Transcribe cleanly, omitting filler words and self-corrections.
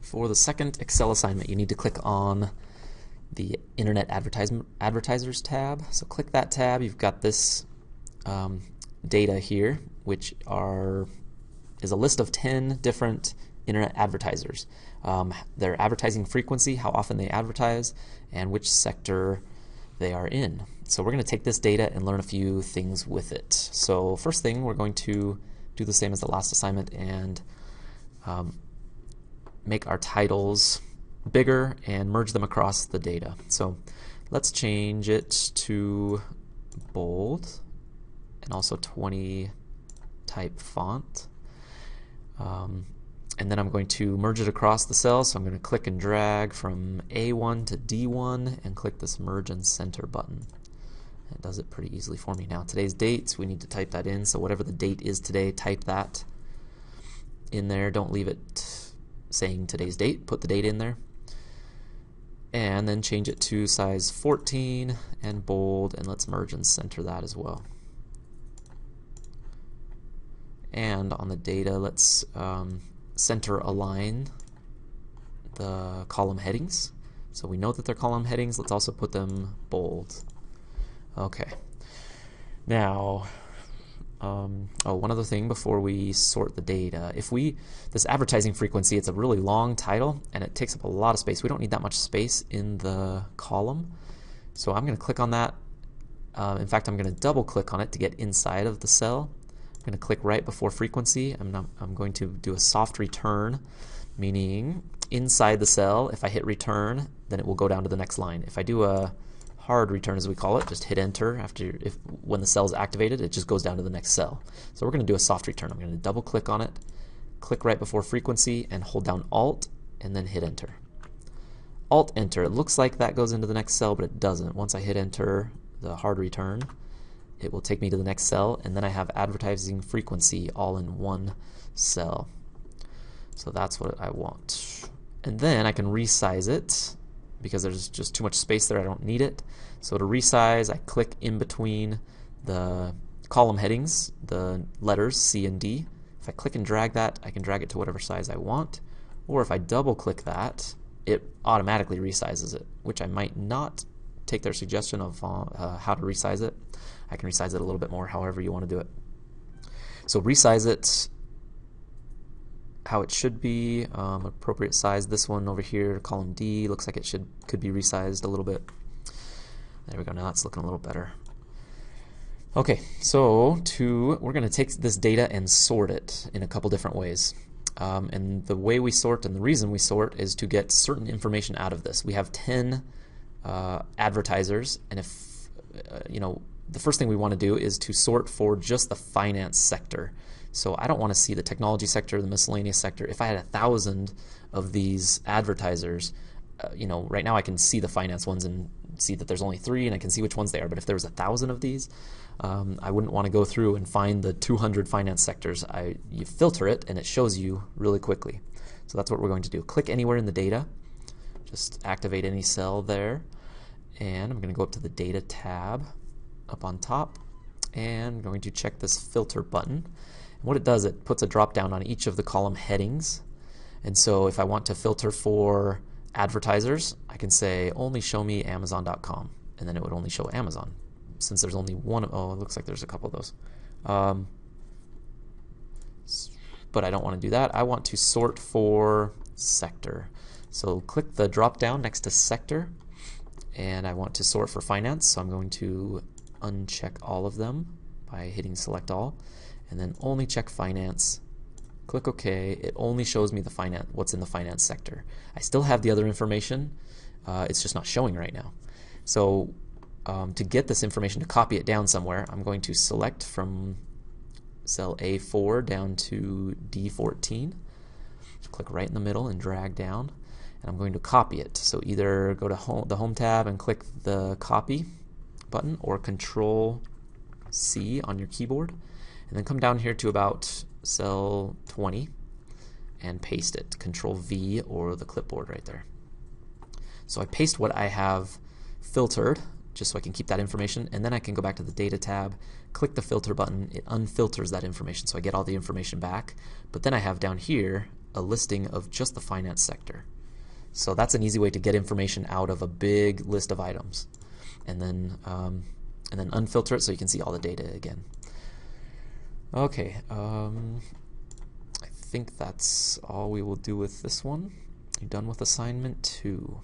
For the second Excel assignment, you need to click on the Internet Advertisers tab. So click that tab. You've got this data here, which is a list of 10 different internet advertisers. Their advertising frequency, how often they advertise, and which sector they are in. So we're going to take this data and learn a few things with it. So first thing, we're going to do the same as the last assignment and make our titles bigger and merge them across the data. So let's change it to bold and also 20 type font. And then I'm going to merge it across the cells. So I'm going to click and drag from A1 to D1 and click this merge and center button. It does it pretty easily for me. Now today's dates, we need to type that in. So whatever the date is today, type that in there. Don't leave it saying today's date. Put the date in there. And then change it to size 14 and bold, and let's merge and center that as well. And on the data, let's center align the column headings. So we know that they're column headings. Let's also put them bold. Okay. Now, one other thing before we sort the data. This advertising frequency, it's a really long title and it takes up a lot of space. We don't need that much space in the column. So I'm going to click on that. In fact, I'm going to double click on it to get inside of the cell. I'm going to click right before frequency. I'm going to do a soft return, meaning inside the cell, if I hit return, then it will go down to the next line. If I do a hard return, as we call it, just hit enter when the cell is activated, it just goes down to the next cell. So we're going to do a soft return. I'm going to double click on it, click right before frequency, and hold down Alt and then hit enter. Alt enter. It looks like that goes into the next cell, but it doesn't. Once I hit enter, the hard return, it will take me to the next cell, and then I have advertising frequency all in one cell. So that's what I want. And then I can resize it because there's just too much space there. I don't need it. So to resize, I click in between the column headings, the letters C and D. If I click and drag that, I can drag it to whatever size I want. Or if I double click that, it automatically resizes it, which I might not take their suggestion of how to resize it. I can resize it a little bit more, however you want to do it. So resize it how it should be, appropriate size. This one over here, column D, looks like it could be resized a little bit. There we go. Now it's looking a little better. Okay, so we're going to take this data and sort it in a couple different ways. And the way we sort and the reason we sort is to get certain information out of this. We have 10 advertisers, and if the first thing we want to do is to sort for just the finance sector. So I don't want to see the technology sector, the miscellaneous sector. If I had 1,000 of these advertisers, right now I can see the finance ones and see that there's only 3, and I can see which ones they are. But if there was 1,000 of these, I wouldn't want to go through and find the 200 finance sectors. You filter it, and it shows you really quickly. So that's what we're going to do. Click anywhere in the data. Just activate any cell there. And I'm going to go up to the Data tab up on top, and I'm going to check this Filter button. And what it does, it puts a drop down on each of the column headings. And so if I want to filter for advertisers, I can say only show me Amazon.com, and then it would only show Amazon. Since there's only one, it looks like there's a couple of those. But I don't want to do that. I want to sort for sector. So click the drop down next to sector, and I want to sort for finance, so I'm going to uncheck all of them by hitting select all, and then only check finance. Click OK. It only shows me what's in the finance sector. I still have the other information. It's just not showing right now. So to get this information, to copy it down somewhere, I'm going to select from cell A4 down to D14. Just click right in the middle and drag down. And I'm going to copy it. So either go to the Home tab and click the Copy button, or Control C on your keyboard, and then come down here to about cell 20 and paste it. Control V or the clipboard right there. So I paste what I have filtered just so I can keep that information, and then I can go back to the Data tab, click the Filter button, it unfilters that information, so I get all the information back. But then I have down here a listing of just the finance sector. So that's an easy way to get information out of a big list of items, and then unfilter it so you can see all the data again. Okay, I think that's all we will do with this one. You're done with assignment 2.